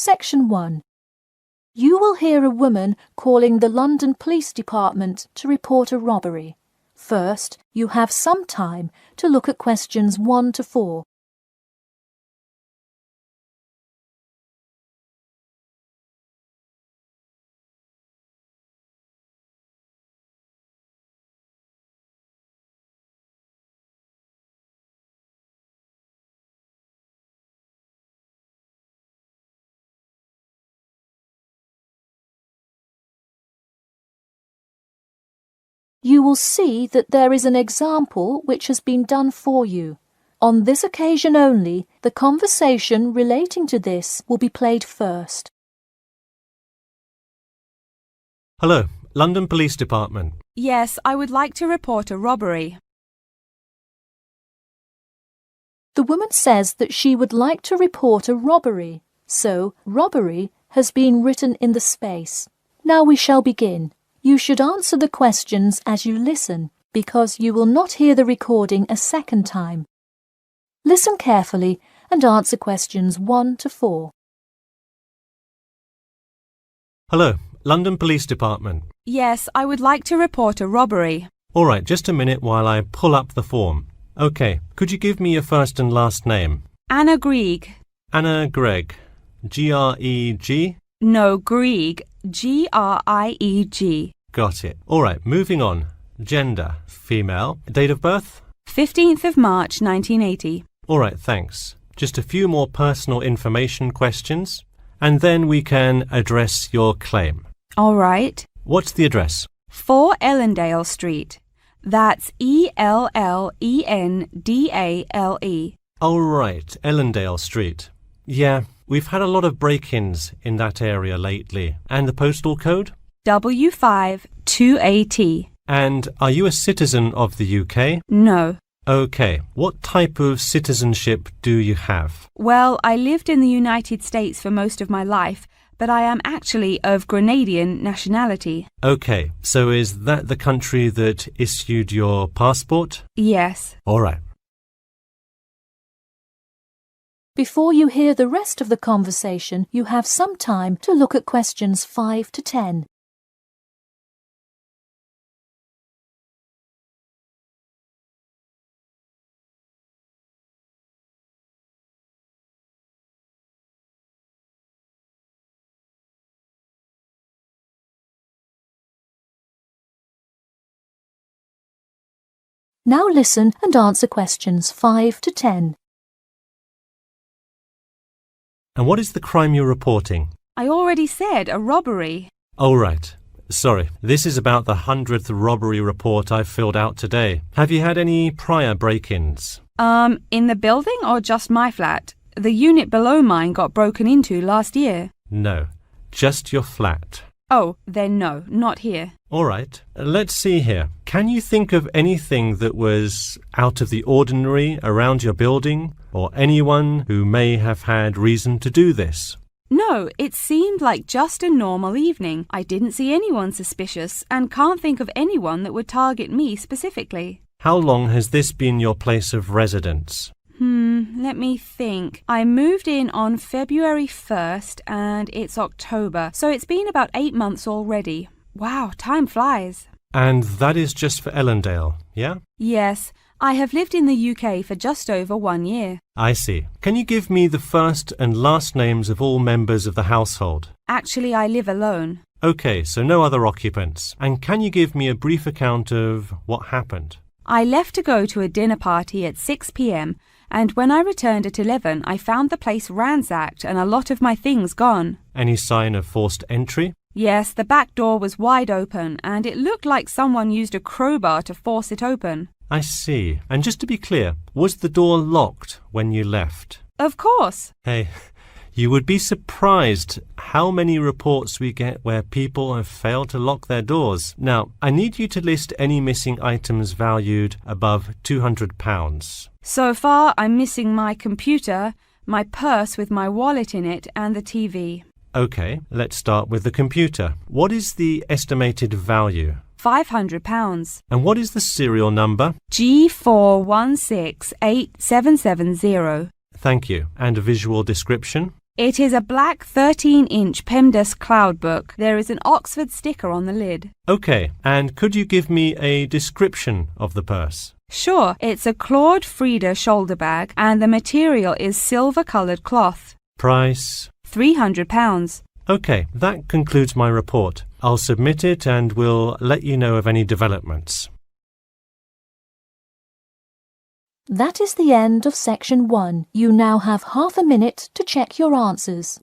Section 1. You will hear a woman calling the London Police Department to report a robbery. First, you have some time to look at questions 1 to 4. You will see that there is an example which has been done for you. On this occasion only, the conversation relating to this will be played first. Hello, London Police Department. Yes, I would like to report a robbery. The woman says that she would like to report a robbery, so robbery has been written in the space. Now we shall begin. You should answer the questions as you listen, because you will not hear the recording a second time. Listen carefully and answer questions 1 to 4. Hello, London Police Department. Yes, I would like to report a robbery. All right, just a minute while I pull up the form. OK, could you give me your first and last name? Anna Grieg. Anna Gregg. G-R-E-G? No, Grieg. G-R-I-E-G. Got it. All right, moving on. Gender, female. Date of birth? 15th of March, 1980. All right, thanks. Just a few more personal information questions, and then we can address your claim. All right. What's the address? 4 Ellendale Street. That's E-L-L-E-N-D-A-L-E. Oh, right, Ellendale Street. Yeah, we've had a lot of break-ins in that area lately. And the postal code? W5 2AT. And are you a citizen of the UK? No. OK. What type of citizenship do you have? Well, I lived in the United States for most of my life, but I am actually of Grenadian nationality. OK. So is that the country that issued your passport? Yes. All right. Before you hear the rest of the conversation, you have some time to look at questions 5 to 10. Now listen and answer questions 5 to 10. And what is the crime you're reporting? I already said a robbery. Oh, right. Sorry. This is about the 100th robbery report I've filled out today. Have you had any prior break-ins? In the building or just my flat? The unit below mine got broken into last year. No. Just your flat. Oh, then no, not here. All right. Let's see here. Can you think of anything that was out of the ordinary around your building, or anyone who may have had reason to do this? No, it seemed like just a normal evening. I didn't see anyone suspicious and can't think of anyone that would target me specifically. How long has this been your place of residence? Let me think. I moved in on February 1st and it's October, so it's been about 8 months already. Wow, time flies. And that is just for Ellendale, yeah? Yes, I have lived in the UK for just over 1 year. I see. Can you give me the first and last names of all members of the household? Actually, I live alone. OK, so no other occupants. And can you give me a brief account of what happened? I left to go to a dinner party at 6 p.m. and when I returned at 11, I found the place ransacked and a lot of my things gone. Any sign of forced entry? Yes, the back door was wide open and it looked like someone used a crowbar to force it open. I see. And just to be clear, was the door locked when you left? Of course. Hey, you would be surprised how many reports we get where people have failed to lock their doors. Now, I need you to list any missing items valued above £200. So far, I'm missing my computer, my purse with my wallet in it, and the TV. OK, let's start with the computer. What is the estimated value? £500. And what is the serial number? G416870. Thank you. And a visual description? It is a black 13-inch PEMDAS cloud book. There is an Oxford sticker on the lid. Okay, and could you give me a description of the purse? Sure, it's a Claude Frieda shoulder bag and the material is silver-coloured cloth. Price? £300. Okay, that concludes my report. I'll submit it and we'll let you know of any developments. That is the end of section 1. You now have half a minute to check your answers.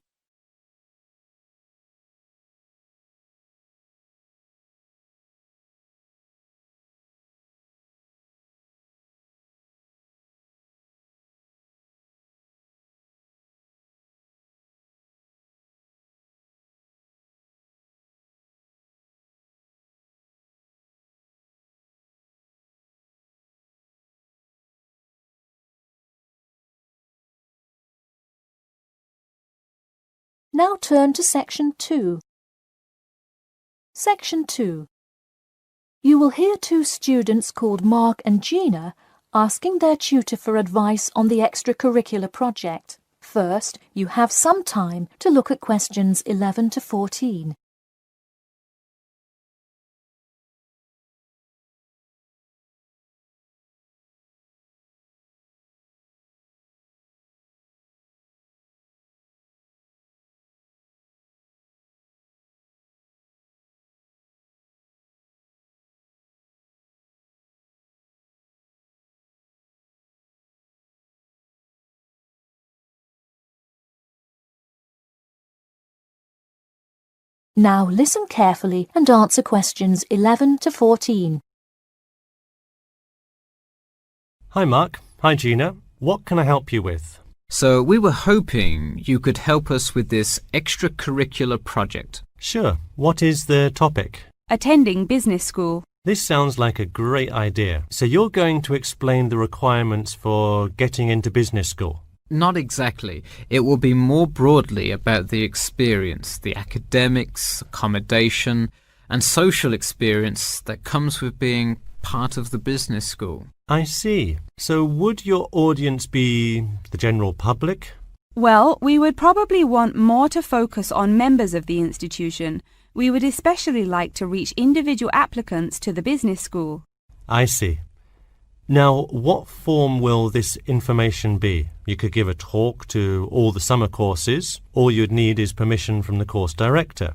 Now turn to section 2. Section 2. You will hear two students called Mark and Gina asking their tutor for advice on the extracurricular project. First, you have some time to look at questions 11 to 14. Now listen carefully and answer questions 11 to 14. Hi Mark. Hi Gina. What can I help you with? So we were hoping you could help us with this extracurricular project. Sure. What is the topic? Attending business school. This sounds like a great idea. So you're going to explain the requirements for getting into business school? Not exactly. It will be more broadly about the experience, the academics, accommodation, and social experience that comes with being part of the business school. I see. So would your audience be the general public? Well, we would probably want more to focus on members of the institution. We would especially like to reach individual applicants to the business school. I see. Now, what form will this information be? You could give a talk to all the summer courses. All you'd need is permission from the course director.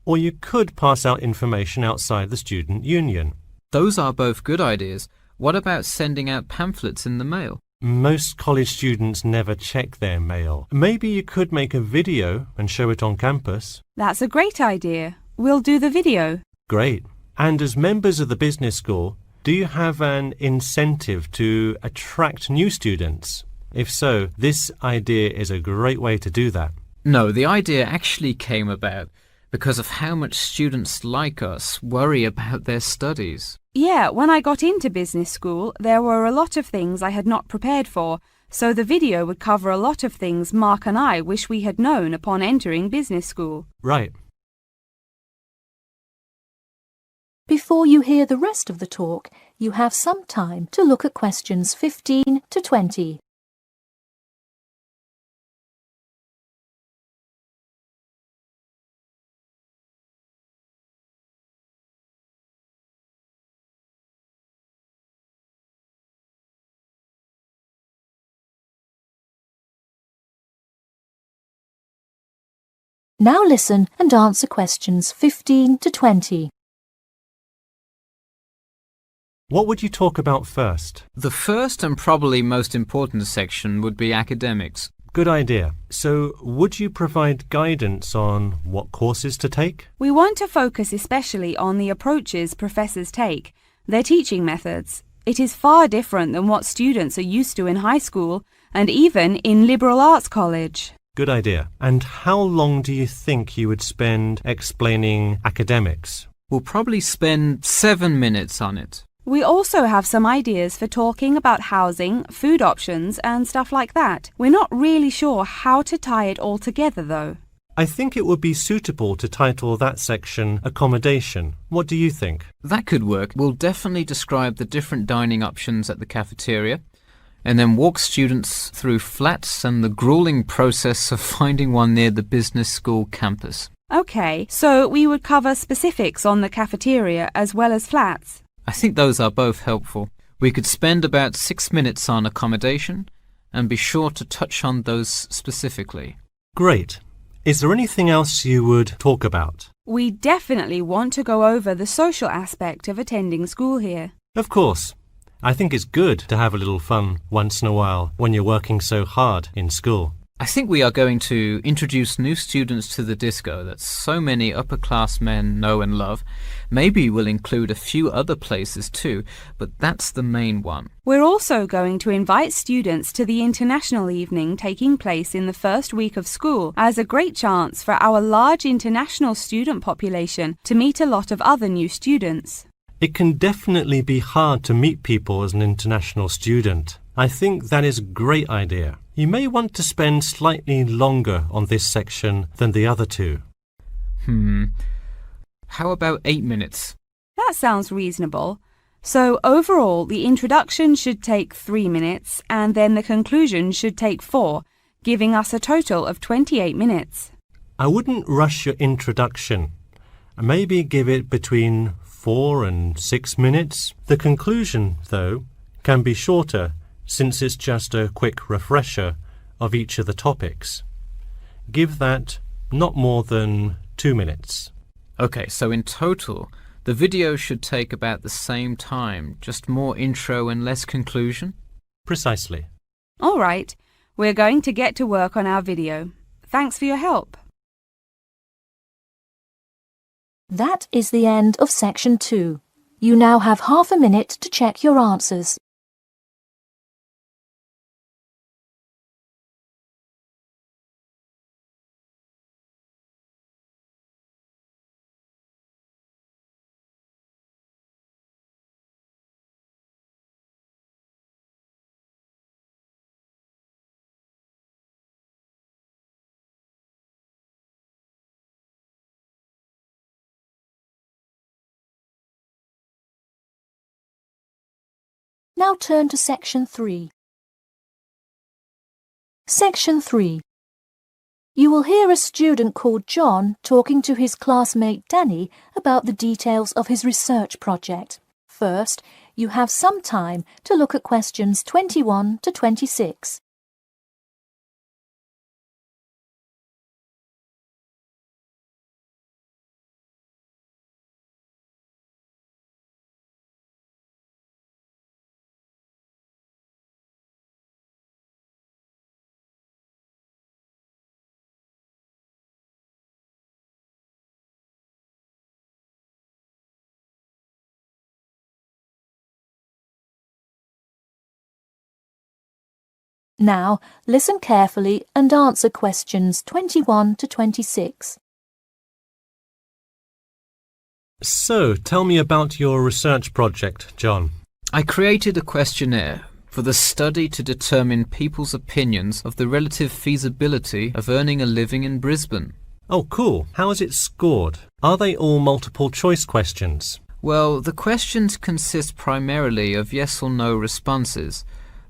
Or you could pass out information outside the student union. Those are both good ideas. What about sending out pamphlets in the mail? Most college students never check their mail. Maybe you could make a video and show it on campus. That's a great idea. We'll do the video. Great. And as members of the business school, do you have an incentive to attract new students? If so, this idea is a great way to do that. No, the idea actually came about because of how much students like us worry about their studies. Yeah, when I got into business school, there were a lot of things I had not prepared for, so the video would cover a lot of things Mark and I wish we had known upon entering business school. Right. Before you hear the rest of the talk, you have some time to look at questions 15 to 20. Now listen and answer questions 15 to 20. What would you talk about first? The first and probably most important section would be academics. Good idea. So, would you provide guidance on what courses to take? We want to focus especially on the approaches professors take, their teaching methods. It is far different than what students are used to in high school and even in liberal arts college. Good idea. And how long do you think you would spend explaining academics? We'll probably spend 7 minutes on it. We also have some ideas for talking about housing, food options and stuff like that. We're not really sure how to tie it all together though. I think it would be suitable to title that section Accommodation. What do you think? That could work. We'll definitely describe the different dining options at the cafeteria. and then walk students through flats and the grueling process of finding one near the business school campus. Okay, so we would cover specifics on the cafeteria as well as flats. I think those are both helpful. We could spend about 6 minutes on accommodation and be sure to touch on those specifically. Great. Is there anything else you would talk about? We definitely want to go over the social aspect of attending school here. Of course. I think it's good to have a little fun once in a while when you're working so hard in school. I think we are going to introduce new students to the disco that so many upper-class men know and love. Maybe we'll include a few other places too, but that's the main one. We're also going to invite students to the international evening taking place in the first week of school as a great chance for our large international student population to meet a lot of other new students. It can definitely be hard to meet people as an international student. I think that is a great idea. You may want to spend slightly longer on this section than the other two. How about 8 minutes? That sounds reasonable. So overall, the introduction should take 3 minutes and then the conclusion should take 4, giving us a total of 28 minutes. I wouldn't rush your introduction. Maybe give it between 4 and 6 minutes. The conclusion, though, can be shorter since it's just a quick refresher of each of the topics. Give that not more than 2 minutes. Okay, so in total, the video should take about the same time, just more intro and less conclusion? Precisely. All right, we're going to get to work on our video. Thanks for your help. That is the end of section 2. You now have half a minute to check your answers. Now turn to section 3. Section 3. You will hear a student called John talking to his classmate Danny about the details of his research project. First, you have some time to look at questions 21 to 26. Now, listen carefully and answer questions 21 to 26. So, tell me about your research project, John. I created a questionnaire for the study to determine people's opinions of the relative feasibility of earning a living in Brisbane. Oh, cool. How is it scored? Are they all multiple choice questions? Well, the questions consist primarily of yes or no responses.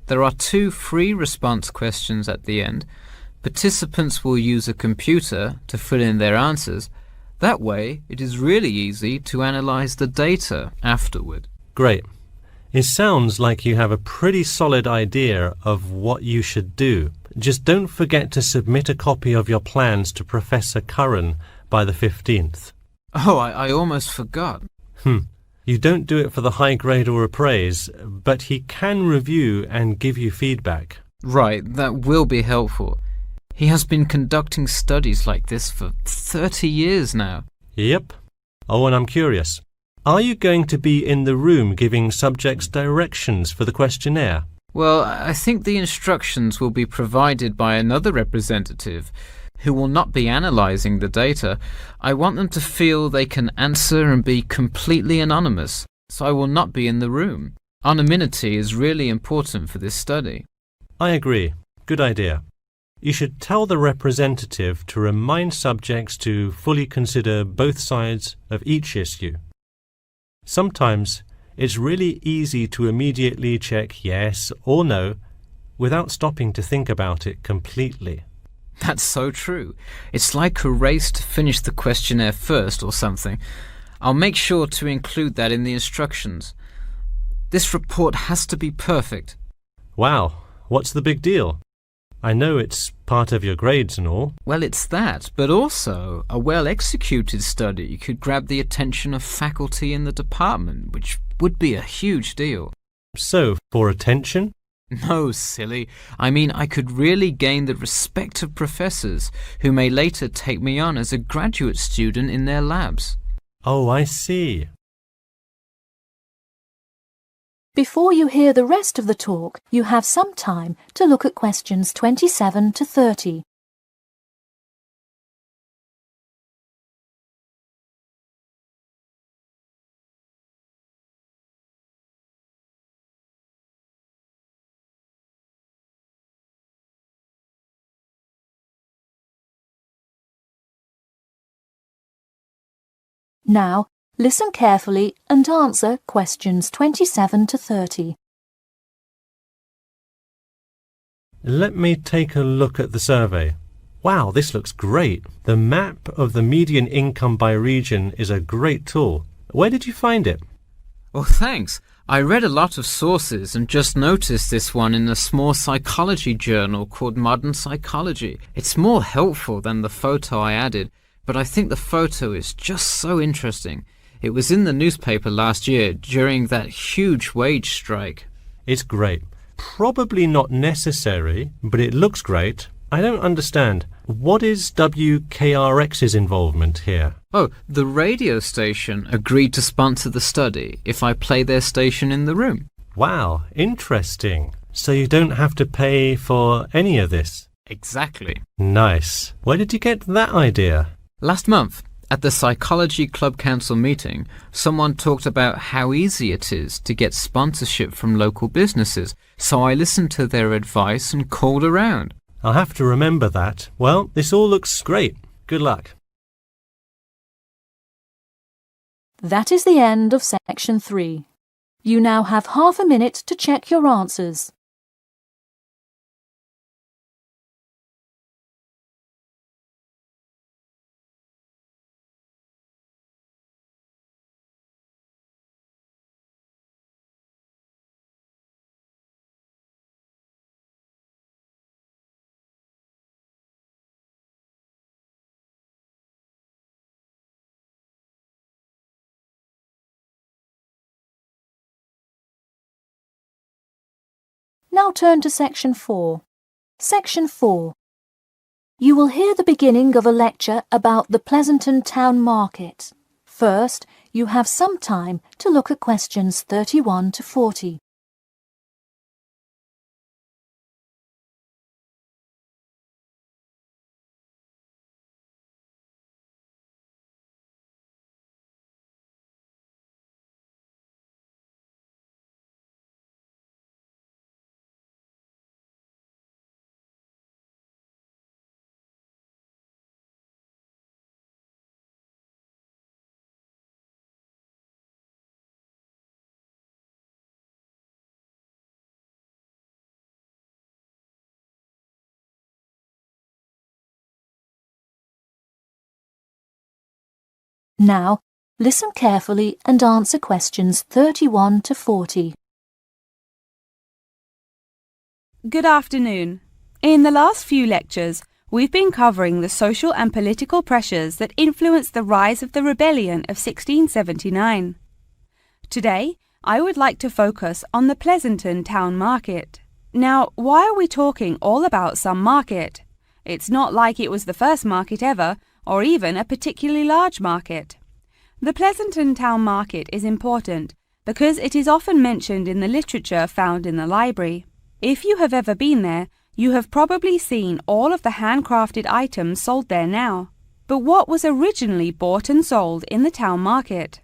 There are 2 free response questions at the end. Participants will use a computer to fill in their answers. That way, it is really easy to analyze the data afterward. Great. It sounds like you have a pretty solid idea of what you should do. Just don't forget to submit a copy of your plans to Professor Curran by the 15th. Oh, I almost forgot. You don't do it for the high grade or a praise, but he can review and give you feedback. Right, that will be helpful. He has been conducting studies like this for 30 years now. Yep. Oh, and I'm curious. Are you going to be in the room giving subjects directions for the questionnaire? Well, I think the instructions will be provided by another representative who will not be analysing the data. I want them to feel they can answer and be completely anonymous, so I will not be in the room. Anonymity is really important for this study. I agree. Good idea. You should tell the representative to remind subjects to fully consider both sides of each issue. Sometimes it's really easy to immediately check yes or no without stopping to think about it completely. That's so true. It's like a race to finish the questionnaire first or something. I'll make sure to include that in the instructions. This report has to be perfect. Wow, what's the big deal? I know it's part of your grades and all. Well, it's that, but also a well-executed study could grab the attention of faculty in the department, which would be a huge deal. So, for attention? No, silly. I mean, I could really gain the respect of professors who may later take me on as a graduate student in their labs. Oh, I see. Before you hear the rest of the talk, you have some time to look at questions 27 to 30. Now, listen carefully and answer questions 27 to 30. Let me take a look at the survey. Wow, this looks great. The map of the median income by region is a great tool. Where did you find it? Well, thanks. I read a lot of sources and just noticed this one in a small psychology journal called Modern Psychology. It's more helpful than the photo I added, but I think the photo is just so interesting. It was in the newspaper last year during that huge wage strike. It's great. Probably not necessary, but it looks great. I don't understand. What is WKRX's involvement here? Oh, the radio station agreed to sponsor the study if I play their station in the room. Wow, interesting. So you don't have to pay for any of this? Exactly. Nice. Where did you get that idea? Last month, at the Psychology Club Council meeting, someone talked about how easy it is to get sponsorship from local businesses, so I listened to their advice and called around. I'll have to remember that. Well, this all looks great. Good luck. That is the end of section 3. You now have half a minute to check your answers. Now turn to section 4. Section 4. You will hear the beginning of a lecture about the Pleasanton Town Market. First, you have some time to look at questions 31 to 40. Now, listen carefully and answer questions 31 to 40. Good afternoon. In the last few lectures, we've been covering the social and political pressures that influenced the rise of the rebellion of 1679. Today, I would like to focus on the Pleasanton Town Market. Now, why are we talking all about some market? It's not like it was the first market ever, or even a particularly large market. The Pleasanton Town Market is important because it is often mentioned in the literature found in the library. If you have ever been there, you have probably seen all of the handcrafted items sold there now. But what was originally bought and sold in the town market?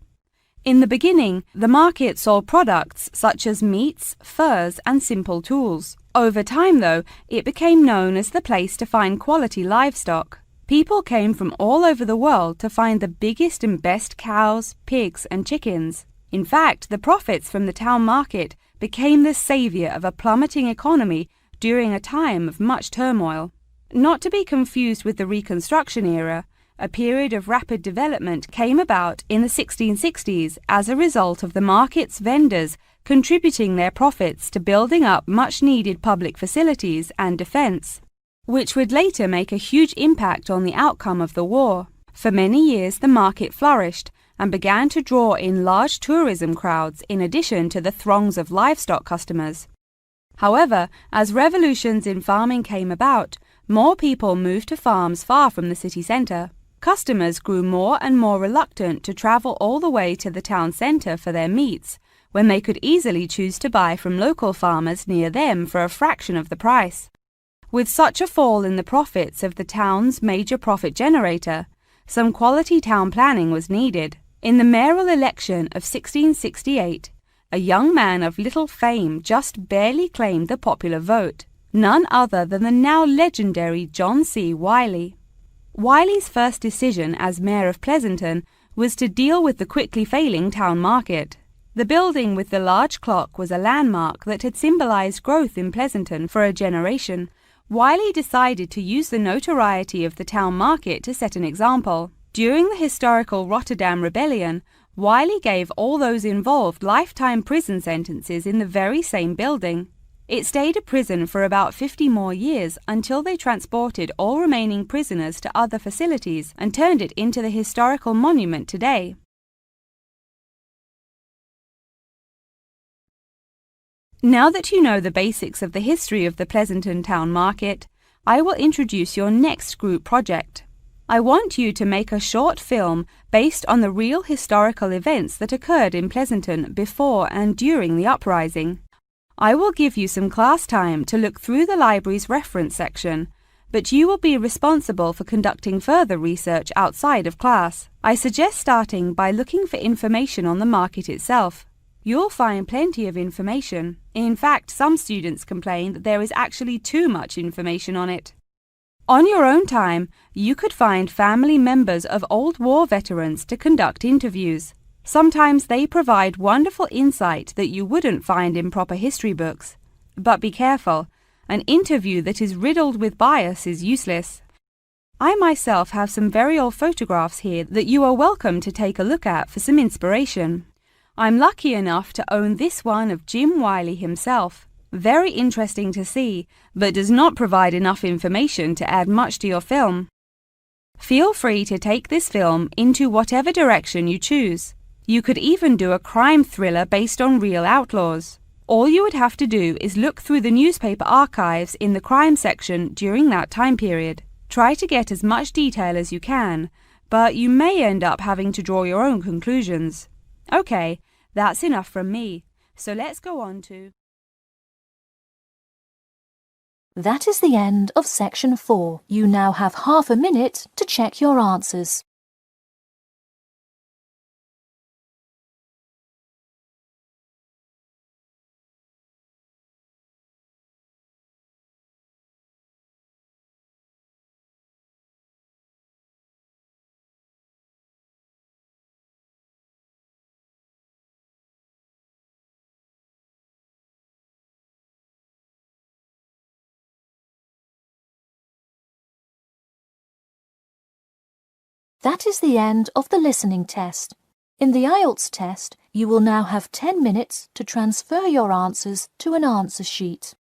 In the beginning, the market sold products such as meats, furs, and simple tools. Over time, though, it became known as the place to find quality livestock. People came from all over the world to find the biggest and best cows, pigs, and chickens. In fact, the profits from the town market became the savior of a plummeting economy during a time of much turmoil. Not to be confused with the Reconstruction era, a period of rapid development came about in the 1660s as a result of the market's vendors contributing their profits to building up much-needed public facilities and defense, which would later make a huge impact on the outcome of the war. For many years, the market flourished and began to draw in large tourism crowds in addition to the throngs of livestock customers. However, as revolutions in farming came about, more people moved to farms far from the city centre. Customers grew more and more reluctant to travel all the way to the town centre for their meats, when they could easily choose to buy from local farmers near them for a fraction of the price. With such a fall in the profits of the town's major profit generator, some quality town planning was needed. In the mayoral election of 1668, a young man of little fame just barely claimed the popular vote, none other than the now legendary John C. Wiley. Wiley's first decision as mayor of Pleasanton was to deal with the quickly failing town market. The building with the large clock was a landmark that had symbolized growth in Pleasanton for a generation. Wiley decided to use the notoriety of the town market to set an example. During the historical Rotterdam Rebellion, Wiley gave all those involved lifetime prison sentences in the very same building. It stayed a prison for about 50 more years until they transported all remaining prisoners to other facilities and turned it into the historical monument today. Now that you know the basics of the history of the Pleasanton Town Market, I will introduce your next group project. I want you to make a short film based on the real historical events that occurred in Pleasanton before and during the uprising. I will give you some class time to look through the library's reference section, but you will be responsible for conducting further research outside of class. I suggest starting by looking for information on the market itself. You'll find plenty of information. In fact, some students complain that there is actually too much information on it. On your own time, you could find family members of old war veterans to conduct interviews. Sometimes they provide wonderful insight that you wouldn't find in proper history books. But be careful, an interview that is riddled with bias is useless. I myself have some very old photographs here that you are welcome to take a look at for some inspiration. I'm lucky enough to own this one of Jim Wiley himself. Very interesting to see, but does not provide enough information to add much to your film. Feel free to take this film into whatever direction you choose. You could even do a crime thriller based on real outlaws. All you would have to do is look through the newspaper archives in the crime section during that time period. Try to get as much detail as you can, but you may end up having to draw your own conclusions. Okay, that's enough from me, so let's go on to... That is the end of section 4. You now have half a minute to check your answers. That is the end of the listening test. In the IELTS test, you will now have 10 minutes to transfer your answers to an answer sheet.